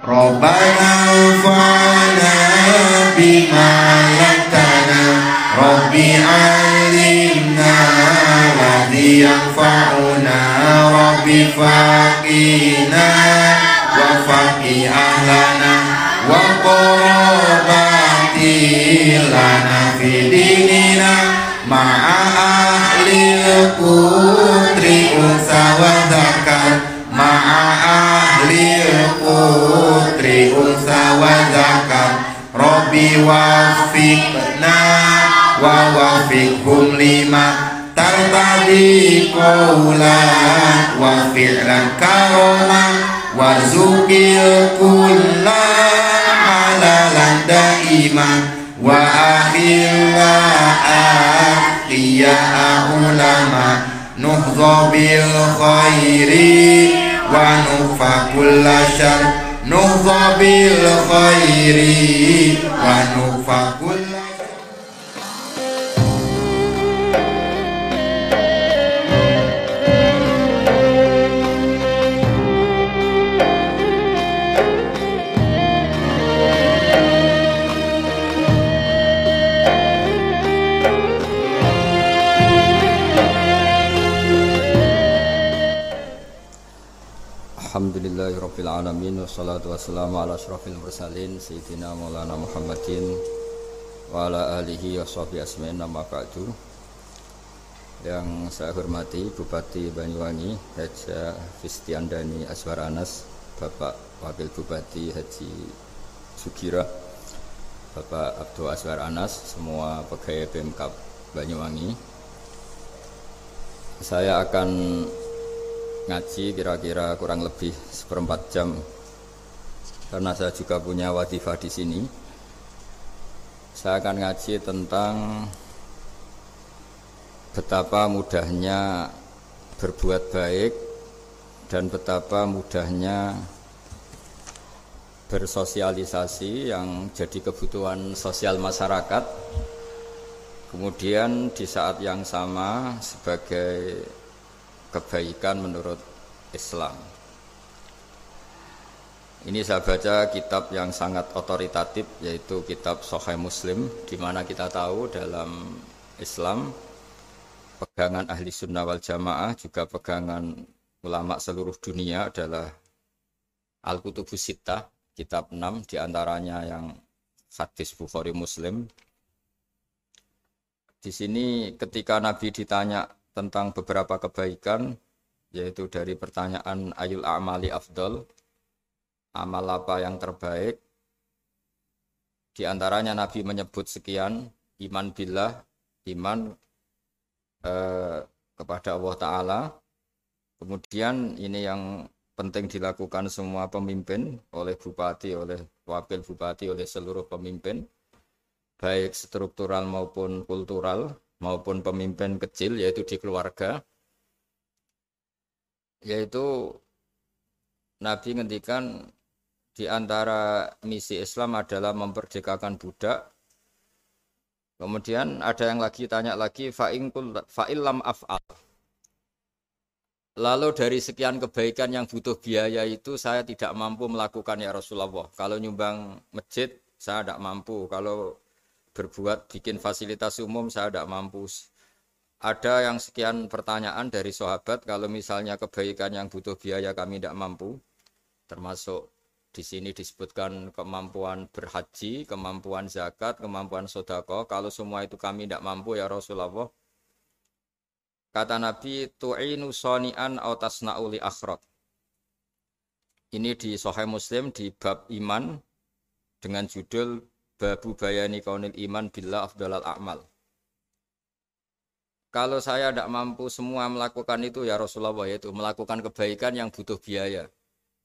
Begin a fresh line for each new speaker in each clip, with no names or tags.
Rabbana fa'na bima lamtana Rabbi alimna ladhi yanfa'una Rabbi faqina wa faqi ahlana wa qarabati lana fi dinina ma'a ahlil qudri unsa wa zakar ma'a ahlil qudri unsa wa zakar Rabbi wafiqna wa wafiqhum lima tartadi qawlan wa fi'lan karoma warzuqil kulla halalan daima wa akhilla akhliya ulama nuhdha bil khairi wa nufa kulla syar nuhdha bil khairi wa nufa kulla
Alhamdulillahirabbil alamin wassalatu wassalamu ala asyrafil mursalin sayyidina maulana Muhammadin wa ala alihi washabihi asma'in amma ba'du. Yang saya hormati Bupati Banyuwangi Haji Fistiandani Azwar Anas, Bapak Wakil Bupati Haji Sugira, Bapak Abdul Azwar Anas, semua pegawai Pemkab Banyuwangi. Saya akan ngaji kira-kira kurang lebih 1/4 jam karena saya juga punya wadifah di sini. Saya akan ngaji tentang betapa mudahnya berbuat baik dan betapa mudahnya bersosialisasi yang jadi kebutuhan sosial masyarakat. Kemudian di saat yang sama sebagai kebaikan menurut Islam. Ini saya baca kitab yang sangat otoritatif, yaitu kitab Sahih Muslim, di mana kita tahu dalam Islam pegangan ahli sunnah wal jamaah juga pegangan ulama seluruh dunia adalah Al-Kutubus Sittah, kitab 6 diantaranya yang hadis Bukhari Muslim. Di sini ketika Nabi ditanya tentang beberapa kebaikan, yaitu dari pertanyaan ayul a'mali afdol, amal apa yang terbaik, di antaranya Nabi menyebut sekian: iman billah, iman kepada Allah Ta'ala. Kemudian ini yang penting dilakukan semua pemimpin, oleh bupati, oleh wakil bupati, oleh seluruh pemimpin, baik struktural maupun kultural, maupun pemimpin kecil, yaitu di keluarga. Yaitu Nabi ngendikan di antara misi Islam adalah memerdekakan budak. Kemudian ada yang lagi tanya lagi, fa'illam af'al. Lalu dari sekian kebaikan yang butuh biaya itu saya tidak mampu melakukan ya Rasulullah. Kalau nyumbang masjid saya tidak mampu, kalau berbuat bikin fasilitas umum saya tidak mampu. Ada yang sekian pertanyaan dari sahabat, kalau misalnya kebaikan yang butuh biaya kami tidak mampu, termasuk di sini disebutkan kemampuan berhaji, kemampuan zakat, kemampuan sedekah, kalau semua itu kami tidak mampu ya Rasulullah. Kata Nabi, tu'inu shani'an aw tasna'u li akhirat. Ini di Sahih Muslim di bab iman dengan judul Babu bayani kaunil iman billah afdalal a'mal. Kalau saya tidak mampu semua melakukan itu ya Rasulullah, yaitu melakukan kebaikan yang butuh biaya,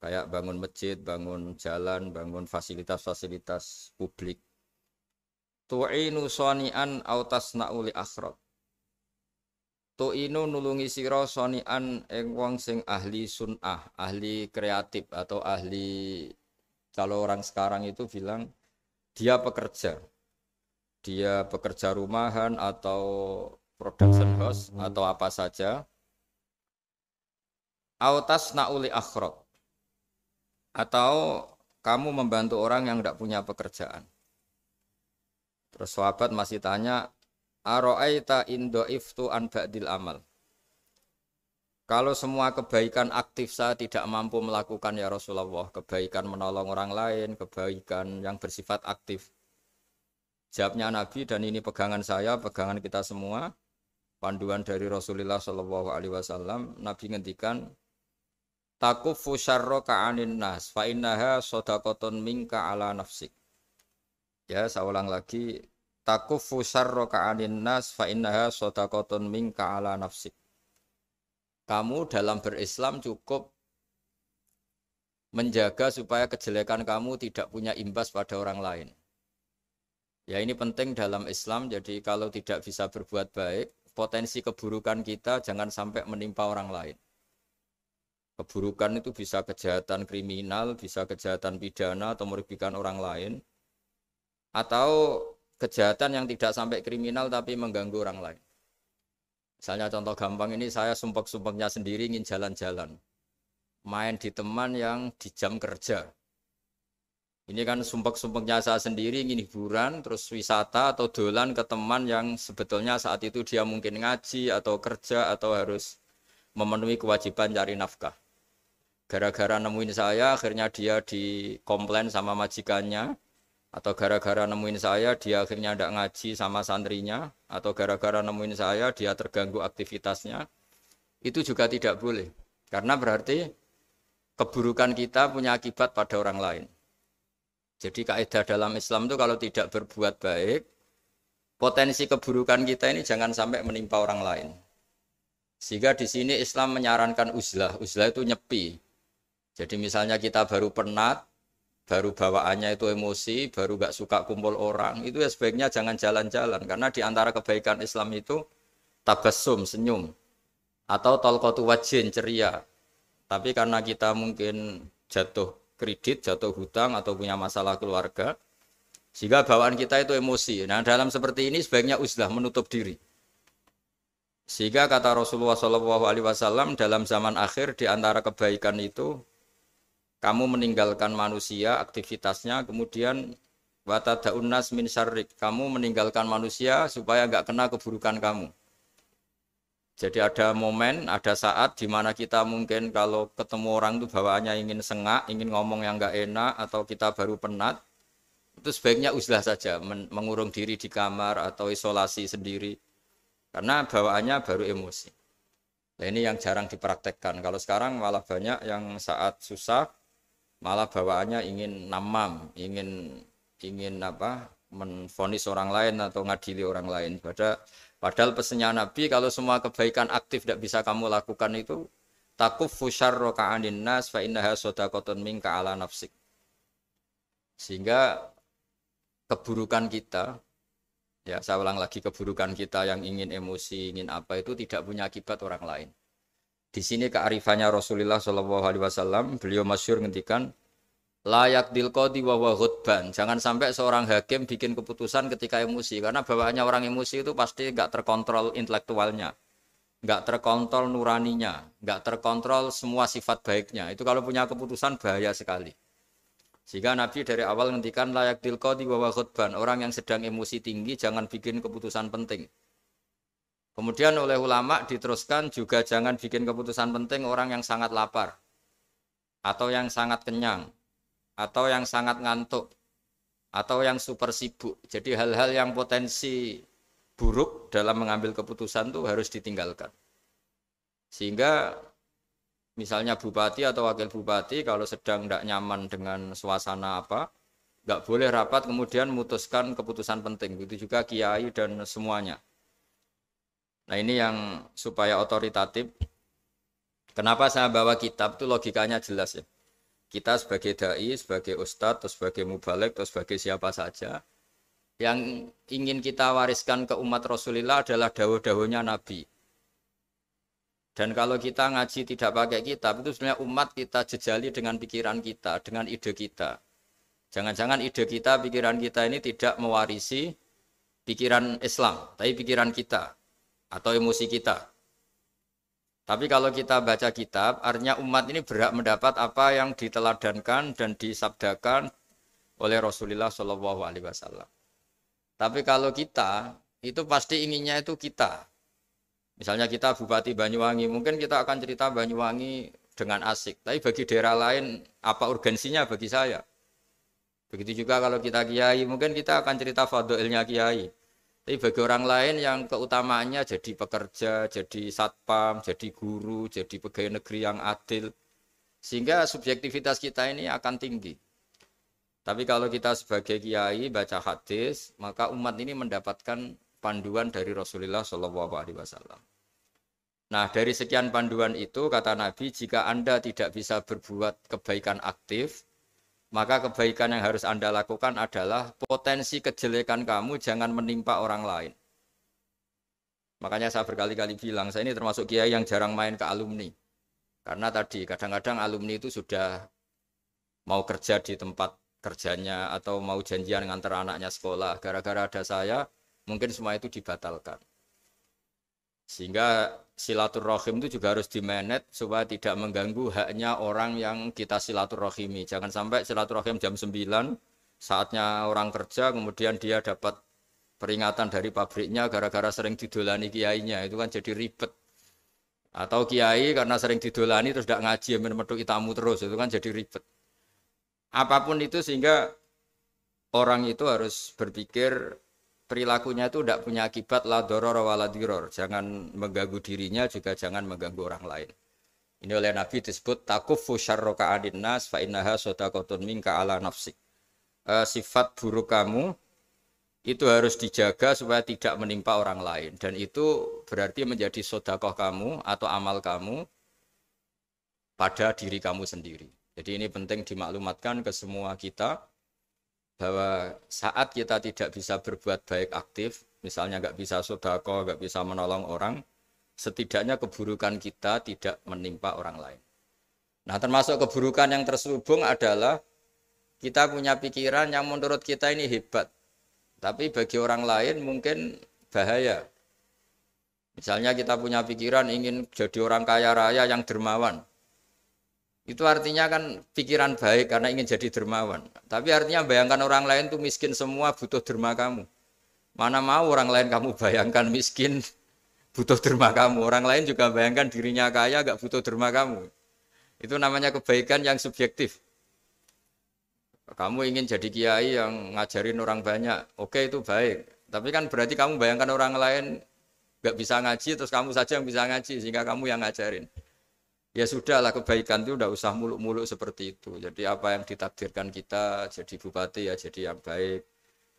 kayak bangun masjid, bangun jalan, bangun fasilitas-fasilitas publik. Tu'inu shani'an aw tasna'u li akhirat. Tu'inu nulungi sira shani'an ing wong sing ahli sun'ah, ahli kreatif, atau ahli, kalau orang sekarang itu bilang dia pekerja rumahan atau production house atau apa saja. Autas nauli akhirat, atau kamu membantu orang yang tidak punya pekerjaan. Terus sahabat masih tanya, aro'aita indo iftu an ba'dil amal. Kalau semua kebaikan aktif saya tidak mampu melakukan ya Rasulullah, kebaikan menolong orang lain, kebaikan yang bersifat aktif. Jawabnya Nabi, dan ini pegangan saya, pegangan kita semua, panduan dari Rasulullah Shallallahu Alaihi Wasallam. Nabi ngendikan, takufu syarro ka'anin nas, fa innaha sodakotun minka ala nafsik. Ya, saya ulang lagi, takufu syarro ka'anin nas, fa innaha sodakotun minka ala nafsik. Kamu dalam berislam cukup menjaga supaya kejelekan kamu tidak punya imbas pada orang lain. Ya ini penting dalam Islam, jadi kalau tidak bisa berbuat baik, potensi keburukan kita jangan sampai menimpa orang lain. Keburukan itu bisa kejahatan kriminal, bisa kejahatan pidana atau merugikan orang lain, atau kejahatan yang tidak sampai kriminal tapi mengganggu orang lain. Misalnya contoh gampang ini, saya sumpek-sumpeknya sendiri ingin jalan-jalan. Main di teman yang di jam kerja. Ini kan sumpek-sumpeknya saya sendiri ingin hiburan, terus wisata atau dolan ke teman yang sebetulnya saat itu dia mungkin ngaji atau kerja atau harus memenuhi kewajiban cari nafkah. Gara-gara nemuin saya, akhirnya dia dikomplain sama majikannya. Atau gara-gara nemuin saya, dia akhirnya tidak ngaji sama santrinya. Atau gara-gara nemuin saya, dia terganggu aktivitasnya. Itu juga tidak boleh. Karena berarti keburukan kita punya akibat pada orang lain. Jadi kaidah dalam Islam itu kalau tidak berbuat baik, potensi keburukan kita ini jangan sampai menimpa orang lain. Sehingga di sini Islam menyarankan uzlah. Uzlah itu nyepi. Jadi misalnya kita baru penat, baru bawaannya itu emosi, baru gak suka kumpul orang, itu ya sebaiknya jangan jalan-jalan. Karena di antara kebaikan Islam itu tabassum, senyum, atau talqatu wajhin, ceria. Tapi karena kita mungkin jatuh kredit, jatuh hutang, atau punya masalah keluarga, sehingga bawaan kita itu emosi. Nah dalam seperti ini sebaiknya uzlah, menutup diri. Sehingga kata Rasulullah SAW dalam zaman akhir di antara kebaikan itu, kamu meninggalkan manusia, aktivitasnya, kemudian watada'un nas min syarrik. Kamu meninggalkan manusia supaya enggak kena keburukan kamu. Jadi ada momen, ada saat di mana kita mungkin kalau ketemu orang itu bawaannya ingin sengak, ingin ngomong yang enggak enak, atau kita baru penat, itu sebaiknya uzlah saja, mengurung diri di kamar atau isolasi sendiri. Karena bawaannya baru emosi. Nah ini yang jarang dipraktekkan. Kalau sekarang malah banyak yang saat susah, malah bawaannya ingin namam, ingin menvonis orang lain atau ngadili orang lain. Padahal pesannya Nabi, kalau semua kebaikan aktif tidak bisa kamu lakukan itu, takuffu syarra ka'anin nas fa innaha shadaqatun minka ala nafsik. Sehingga keburukan kita, ya saya ulang lagi, keburukan kita yang ingin emosi, ingin apa itu tidak punya akibat orang lain. Di sini kearifannya Rasulullah SAW, beliau masyhur ngendikan, layak dilqodi wa ghadban. Jangan sampai seorang hakim bikin keputusan ketika emosi, karena bawaannya orang emosi itu pasti nggak terkontrol intelektualnya, nggak terkontrol nuraninya, nggak terkontrol semua sifat baiknya. Itu kalau punya keputusan bahaya sekali. Sehingga Nabi dari awal ngendikan layak dilqodi wa ghadban. Orang yang sedang emosi tinggi jangan bikin keputusan penting. Kemudian oleh ulama diteruskan juga jangan bikin keputusan penting orang yang sangat lapar, atau yang sangat kenyang, atau yang sangat ngantuk, atau yang super sibuk. Jadi hal-hal yang potensi buruk dalam mengambil keputusan itu harus ditinggalkan. Sehingga misalnya bupati atau wakil bupati kalau sedang tidak nyaman dengan suasana apa, nggak boleh rapat kemudian memutuskan keputusan penting. Begitu juga kiai dan semuanya. Nah ini yang supaya otoritatif. Kenapa saya bawa kitab itu logikanya jelas ya. Kita sebagai dai, sebagai ustadz, atau sebagai mubalek, atau sebagai siapa saja, yang ingin kita wariskan ke umat Rasulullah adalah dawuh-dawuhnya Nabi. Dan kalau kita ngaji tidak pakai kitab, itu sebenarnya umat kita jejali dengan pikiran kita, dengan ide kita. Jangan-jangan ide kita, pikiran kita ini tidak mewarisi pikiran Islam, tapi pikiran kita atau emosi kita. Tapi kalau kita baca kitab, artinya umat ini berhak mendapat apa yang diteladankan dan disabdakan oleh Rasulullah Shallallahu Alaihi Wasallam. Tapi kalau kita itu pasti inginnya itu kita. Misalnya kita Bupati Banyuwangi, mungkin kita akan cerita Banyuwangi dengan asik. Tapi bagi daerah lain, apa urgensinya bagi saya? Begitu juga kalau kita kiai, mungkin kita akan cerita fadilnya kiai. Tapi bagi orang lain yang keutamaannya jadi pekerja, jadi satpam, jadi guru, jadi pegawai negeri yang adil. Sehingga subjektivitas kita ini akan tinggi. Tapi kalau kita sebagai kiai baca hadis, maka umat ini mendapatkan panduan dari Rasulullah Shallallahu Alaihi Wasallam. Nah, dari sekian panduan itu kata Nabi, jika Anda tidak bisa berbuat kebaikan aktif, maka kebaikan yang harus Anda lakukan adalah potensi kejelekan kamu jangan menimpa orang lain. Makanya saya berkali-kali bilang, saya ini termasuk kiai yang jarang main ke alumni. Karena tadi kadang-kadang alumni itu sudah mau kerja di tempat kerjanya atau mau janjian ngantar anaknya sekolah. Gara-gara ada saya, mungkin semua itu dibatalkan. Sehingga silaturahim itu juga harus dimanage supaya tidak mengganggu haknya orang yang kita silaturahimi. Jangan sampai silaturahim jam 9, saatnya orang kerja, kemudian dia dapat peringatan dari pabriknya gara-gara sering didolani kiainya. Itu kan jadi ribet. Atau kiai karena sering didolani terus tidak ngaji, metu tamu terus. Itu kan jadi ribet. Apapun itu sehingga orang itu harus berpikir perilakunya itu tidak punya akibat la doror wa la diror. Jangan mengganggu dirinya juga jangan mengganggu orang lain. Ini oleh Nabi disebut takuffu syarroka adin nas fa innaha sodaqotun minka ala nafsik. Sifat buruk kamu itu harus dijaga supaya tidak menimpa orang lain. Dan itu berarti menjadi sodakoh kamu atau amal kamu pada diri kamu sendiri. Jadi ini penting dimaklumatkan ke semua kita bahwa saat kita tidak bisa berbuat baik aktif, misalnya nggak bisa sedekah, nggak bisa menolong orang, setidaknya keburukan kita tidak menimpa orang lain. Nah, termasuk keburukan yang terselubung adalah kita punya pikiran yang menurut kita ini hebat, tapi bagi orang lain mungkin bahaya. Misalnya kita punya pikiran ingin jadi orang kaya raya yang dermawan. Itu artinya kan pikiran baik karena ingin jadi dermawan. Tapi artinya bayangkan orang lain tuh miskin semua butuh derma kamu. Mana mau orang lain kamu bayangkan miskin butuh derma kamu. Orang lain juga bayangkan dirinya kaya gak butuh derma kamu. Itu namanya kebaikan yang subjektif. Kamu ingin jadi kiai yang ngajarin orang banyak. Oke, itu baik. Tapi kan berarti kamu bayangkan orang lain gak bisa ngaji terus kamu saja yang bisa ngaji sehingga kamu yang ngajarin. Ya sudahlah, kebaikan itu udah usah muluk-muluk seperti itu. Jadi apa yang ditakdirkan kita jadi bupati ya jadi yang baik,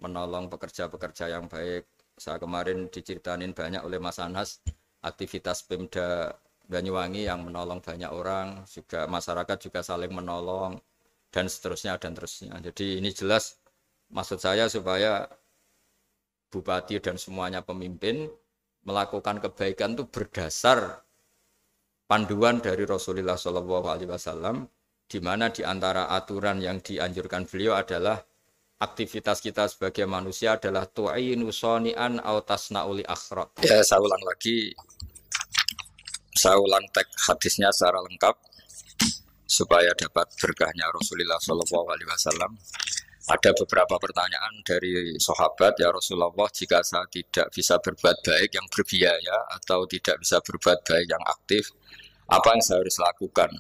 menolong pekerja-pekerja yang baik. Saya kemarin diceritainin banyak oleh Mas Anas aktivitas Pemda Banyuwangi yang menolong banyak orang, juga masyarakat juga saling menolong dan seterusnya dan terusnya. Jadi ini jelas maksud saya supaya bupati dan semuanya pemimpin melakukan kebaikan itu berdasar panduan dari Rasulullah Shallallahu Alaihi Wasallam, di mana di antara aturan yang dianjurkan beliau adalah aktivitas kita sebagai manusia adalah tu'inu soni'an au tasna'uli akhraq. Ya, saya ulang lagi, saya ulang teks hadisnya secara lengkap supaya dapat berkahnya Rasulullah Shallallahu Alaihi Wasallam. Ada beberapa pertanyaan dari sahabat, ya Rasulullah, jika saya tidak bisa berbuat baik yang berbiaya atau tidak bisa berbuat baik yang aktif, apa yang saya harus lakukan?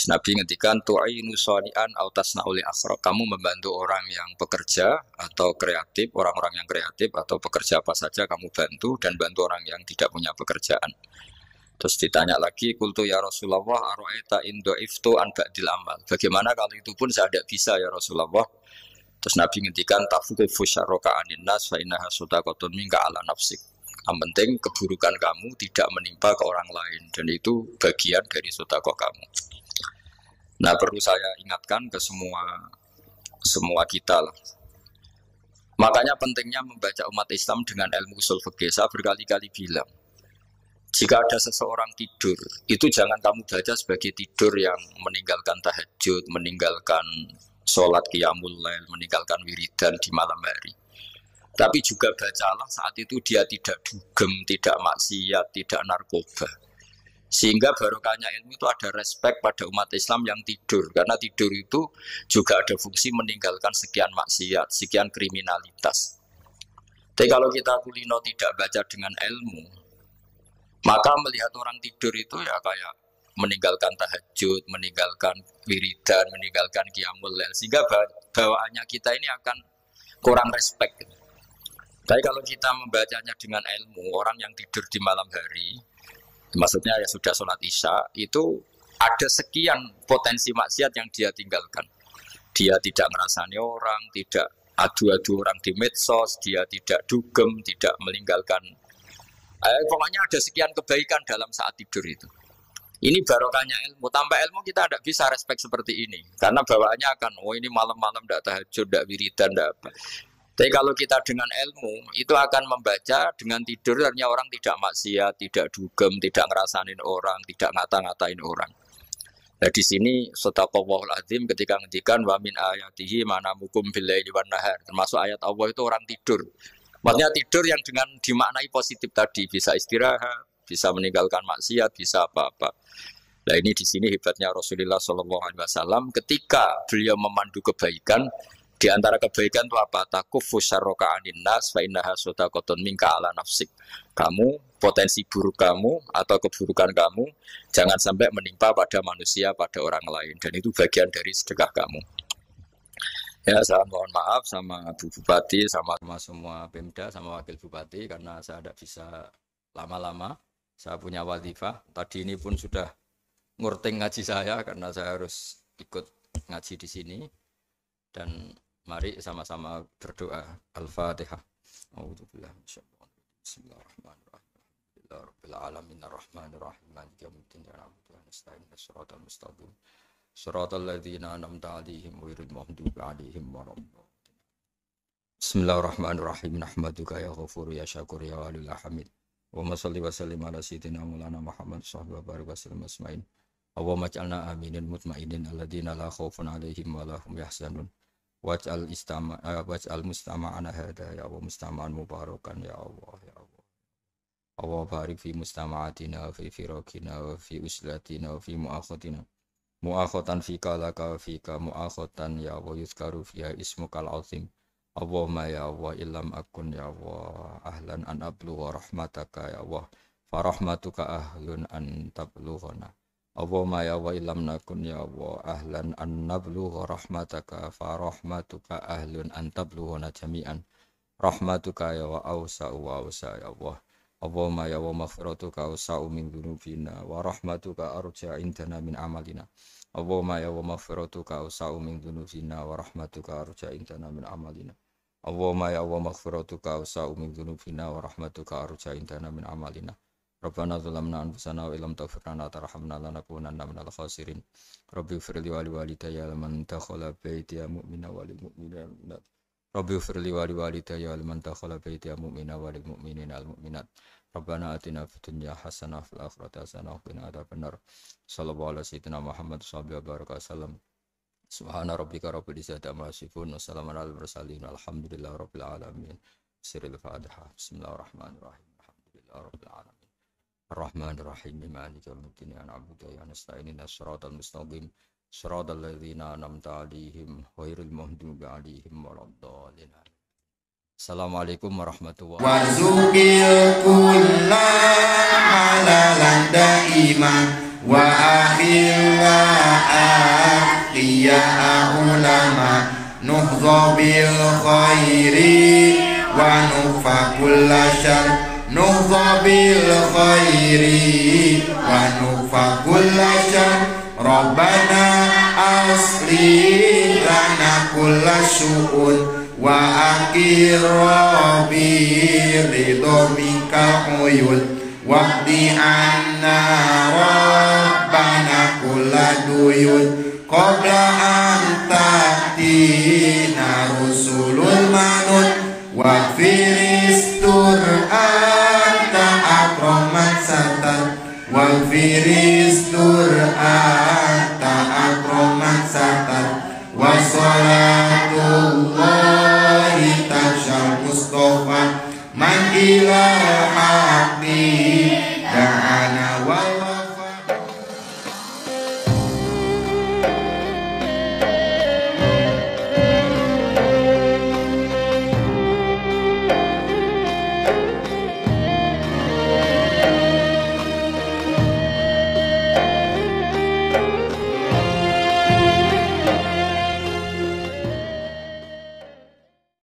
Nabi ngendikan tu'inu shani'an aw tasna'uli akhraq. Kamu membantu orang yang bekerja atau kreatif, orang-orang yang kreatif atau pekerja apa saja kamu bantu dan bantu orang yang tidak punya pekerjaan. Terus ditanya lagi, qultu ya Rasulullah ara'aita in dha'iftu an ba'dil amal. Bagaimana kalau itu pun saya tidak bisa ya Rasulullah? Terus Nabi ngendikan tafuqu syarraka anin nas fa innaha sadaqatun minka ala nafsik. Yang penting keburukan kamu tidak menimpa ke orang lain dan itu bagian dari sedekah kamu. Nah, perlu saya ingatkan ke semua kita lah. Makanya pentingnya membaca umat Islam dengan ilmu usul fikih. Saya berkali-kali bilang, jika ada seseorang tidur, itu jangan kamu baca sebagai tidur yang meninggalkan tahajud, meninggalkan sholat qiyamul lail, meninggalkan wiridan di malam hari. Tapi juga bacalah saat itu dia tidak dugem, tidak maksiat, tidak narkoba. Sehingga barokahnya ilmu itu ada respect pada umat Islam yang tidur. Karena tidur itu juga ada fungsi meninggalkan sekian maksiat, sekian kriminalitas. Tapi kalau kita kulino tidak baca dengan ilmu, maka melihat orang tidur itu ya kayak meninggalkan tahajud, meninggalkan wiridan, meninggalkan qiyamul lail. Sehingga bawaannya kita ini akan kurang respect. Tapi kalau kita membacanya dengan ilmu, orang yang tidur di malam hari, maksudnya ya sudah sholat isya, itu ada sekian potensi maksiat yang dia tinggalkan. Dia tidak ngerasani orang, tidak adu-adu orang di medsos, dia tidak dugem, tidak meninggalkan. Pokoknya ada sekian kebaikan dalam saat tidur itu. Ini barokahnya ilmu. Tanpa ilmu kita tidak bisa respect seperti ini. Karena bawaannya akan, oh ini malam-malam tidak tahajud, tidak wiridan, tidak apa. Tapi kalau kita dengan ilmu, itu akan membaca dengan tidur, artinya orang tidak maksiat, tidak dugem, tidak ngerasanin orang, tidak ngata-ngatain orang. Nah di sini Sadaqallahul Azim ketika ngendikan wa min ayatihi manamukum billaili wan nahar. Termasuk ayat Allah itu orang tidur. Maksudnya tidur yang dengan dimaknai positif tadi, bisa istirahat, bisa meninggalkan maksiat, bisa apa-apa. Nah ini di sini hebatnya Rasulullah SAW ketika beliau memandu kebaikan. Di antara kebaikan itu apa? Takufu syarroka anin nas fa innaha sadaqatun minka ala nafsik. Kamu, potensi buruk kamu atau keburukan kamu jangan sampai menimpa pada manusia, pada orang lain. Dan itu bagian dari sedekah kamu. Ya, saya mohon maaf sama Bu Bupati, sama semua Pemda, sama Wakil Bupati karena saya tidak bisa lama-lama. Saya punya wadifah. Tadi ini pun sudah ngurting ngaji saya karena saya harus ikut ngaji di sini. Dan mari sama-sama berdoa. Al-Fatihah. A'udzubillahi minasyaitonir rajim. Bismillahirrahmanirrahim. Alhamdulillahirabbil alamin arrahmanir rahim maliki yaumiddin ya na'budu wa nasta'in shiratal mustaqim. Shiratal ladzina an'amta 'alaihim ghairil maghdubi 'alaihim waladdallin. Bismillahirrahmanirrahim. Nahmaduka ya Ghafur ya Syakur ya Walil Hamid. Wa shalli wa sallim ala sayyidina Maulana Muhammad sallallahu alaihi wasallam asma'in. Allahumma ij'alna aminin mutmainin alladzina la khaufun 'alaihim wa la hum yahzanun. Waj'al mustama'ana hada ya Allah mustama'an mubarakan ya Allah ya Allah. Allah barik fi mustama'atina wa fi firaqina wa fi uslatina wa fi mu'akhatina. Mu'akhatan fika laka wa fika mu'akhatan ya Allah yuzkaru fiha ismukal azim. Allahumma ya Allah illam akun ya Allah ahlan an ablugha rahmataka ya Allah. Farahmatuka ahlun an tablughana. Allahumma ya wa illam nakun ya Allah ahlan an nablugha rahmataka fa rahmatuka ahlun an tablughana jami'an rahmatuka ya wa awsa'u wa awsa' ya Allah. Allahumma ya wa maghfiratuka awsa'u min dhunubina wa rahmatuka arja indana min amalina. Allahumma ya wa maghfiratuka awsa'u min dhunubina wa rahmatuka arja indana min amalina. Allahumma ya wa maghfiratuka awsa'u min dhunubina wa rahmatuka arja indana min amalina. Rabbana zalamna anfusana wa illam taghfir lana wa tarhamna lanakunanna minal khasirin. Rabbi ighfir li wa liwalidayya liman dakhala baitiya mu'mina wa lil mu'minat. Rabbi ighfir li wa liwalidayya liman dakhala baitiya mu'mina wa lil mu'minina wal mu'minat. Rabbana atina fid dunya hasanah wa fil akhirati hasanah wa qina adzabannar. Sallallahu alaihi sayyidina Muhammad sallallahu alaihi wasallam. Subhana rabbika rabbil izzati amma yasifun wa salamun alal mursalin walhamdulillahi rabbil alamin. Sirrul Fatihah. Bismillahirrahmanirrahim. Alhamdulillahi rabbil alamin. Ar-Rahmanir-Rahim Maliki yaumiddin ya na'budu wa nasta'in ihdinas-siratal mustaqim siratal ladzina an'amta 'alaihim ghairil maghdubi 'alaihim waladdallin. Assalamualaikum warahmatullahi wabarakatuh.
Warzuqil kulla halalan daiman wa akhilla aqiya ulama nuhdha bil khairi wa nufa kulla syarr nuhdha bil khairi wa nufa kulla syarr Rabbana aslih lana kulla syu'un wa akirra bi ridhamika uyul waqdi anna Rabbana kulla duyun qabla an ta'tina rusulul manun wa firistur anta akroman satan wa firistur anta akroman satan